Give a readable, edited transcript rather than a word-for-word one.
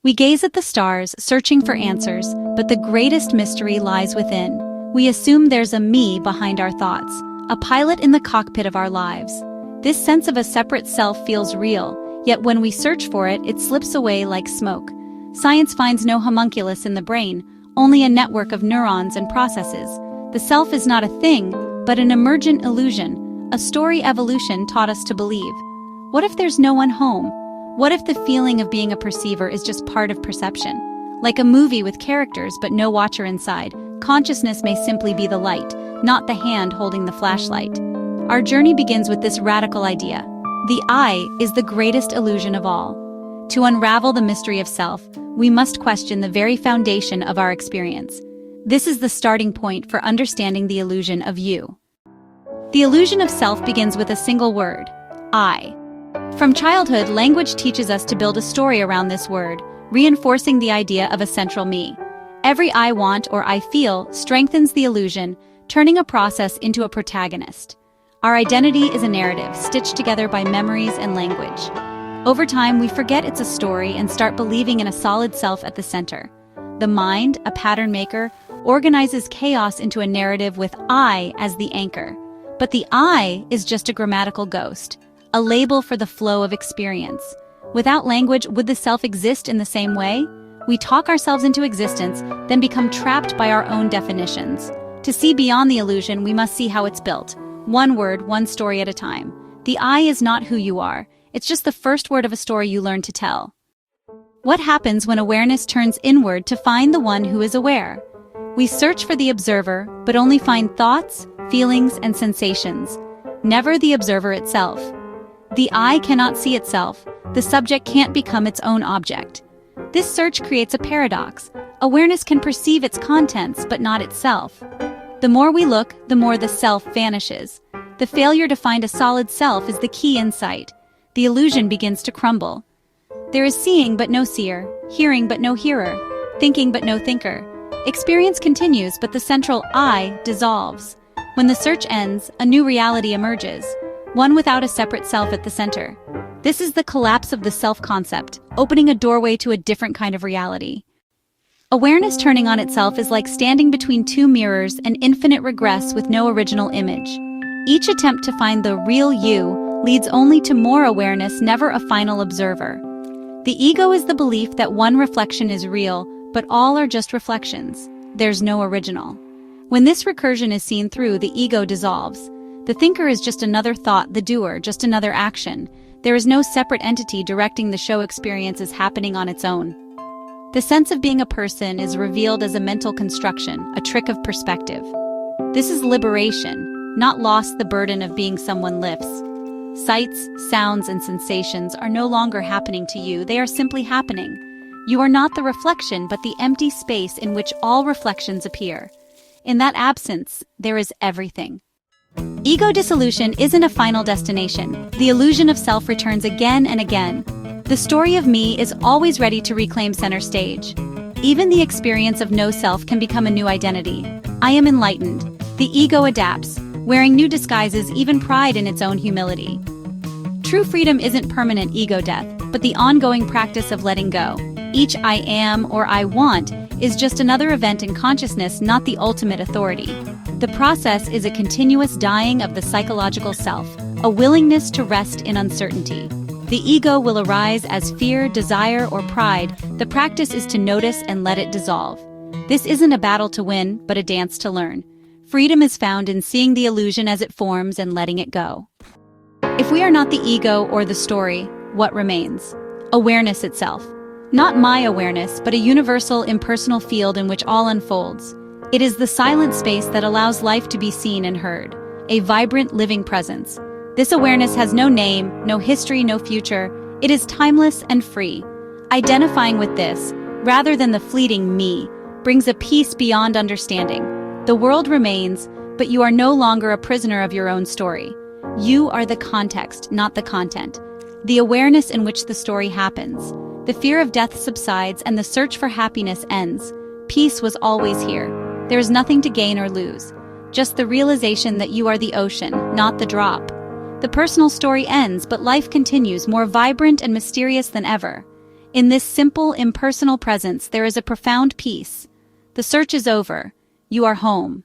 We gaze at the stars, searching for answers, but the greatest mystery lies within. We assume there's a me behind our thoughts, a pilot in the cockpit of our lives. This sense of a separate self feels real, yet when we search for it, it slips away like smoke. Science finds no homunculus in the brain, only a network of neurons and processes. The self is not a thing, but an emergent illusion, a story evolution taught us to believe. What if there's no one home? What if the feeling of being a perceiver is just part of perception? Like a movie with characters but no watcher inside, consciousness may simply be the light, not the hand holding the flashlight. Our journey begins with this radical idea. The I is the greatest illusion of all. To unravel the mystery of self, we must question the very foundation of our experience. This is the starting point for understanding the illusion of you. The illusion of self begins with a single word, I. From childhood, language teaches us to build a story around this word, reinforcing the idea of a central me. Every I want or I feel strengthens the illusion, turning a process into a protagonist. Our identity is a narrative stitched together by memories and language. Over time, we forget it's a story and start believing in a solid self at the center. The mind, a pattern maker, organizes chaos into a narrative with I as the anchor. But the I is just a grammatical ghost, a label for the flow of experience. Without language, would the self exist in the same way? We talk ourselves into existence, then become trapped by our own definitions. To see beyond the illusion, we must see how it's built. One word, one story at a time. The I is not who you are. It's just the first word of a story you learn to tell. What happens when awareness turns inward to find the one who is aware? We search for the observer, but only find thoughts, feelings, and sensations, never the observer itself. The I cannot see itself. The subject can't become its own object. This search creates a paradox. Awareness can perceive its contents, but not itself. The more we look, the more the self vanishes. The failure to find a solid self is the key insight. The illusion begins to crumble. There is seeing but no seer, hearing but no hearer, thinking but no thinker. Experience continues, but the central I dissolves. When the search ends, a new reality emerges, one without a separate self at the center. This is the collapse of the self-concept, opening a doorway to a different kind of reality. Awareness turning on itself is like standing between two mirrors, an infinite regress with no original image. Each attempt to find the real you leads only to more awareness, never a final observer. The ego is the belief that one reflection is real, but all are just reflections. There's no original. When this recursion is seen through, the ego dissolves. The thinker is just another thought, the doer, just another action. There is no separate entity directing the show. Experience is happening on its own. The sense of being a person is revealed as a mental construction, a trick of perspective. This is liberation, not loss. The burden of being someone lifts. Sights, sounds, and sensations are no longer happening to you, they are simply happening. You are not the reflection, but the empty space in which all reflections appear. In that absence, there is everything. Ego dissolution isn't a final destination. The illusion of self returns again and again. The story of me is always ready to reclaim center stage. Even the experience of no self can become a new identity. I am enlightened. The ego adapts, wearing new disguises, even pride in its own humility. True freedom isn't permanent ego death, but the ongoing practice of letting go. Each I am or I want is just another event in consciousness, not the ultimate authority. The process is a continuous dying of the psychological self, a willingness to rest in uncertainty. The ego will arise as fear, desire, or pride. The practice is to notice and let it dissolve. This isn't a battle to win, but a dance to learn. Freedom is found in seeing the illusion as it forms and letting it go. If we are not the ego or the story, what remains? Awareness itself. Not my awareness, but a universal, impersonal field in which all unfolds. It is the silent space that allows life to be seen and heard, a vibrant, living presence. This awareness has no name, no history, no future. It is timeless and free. Identifying with this, rather than the fleeting me, brings a peace beyond understanding. The world remains, but you are no longer a prisoner of your own story. You are the context, not the content. The awareness in which the story happens. The fear of death subsides and the search for happiness ends. Peace was always here. There is nothing to gain or lose. Just the realization that you are the ocean, not the drop. The personal story ends, but life continues, more vibrant and mysterious than ever. In this simple, impersonal presence, there is a profound peace. The search is over. You are home.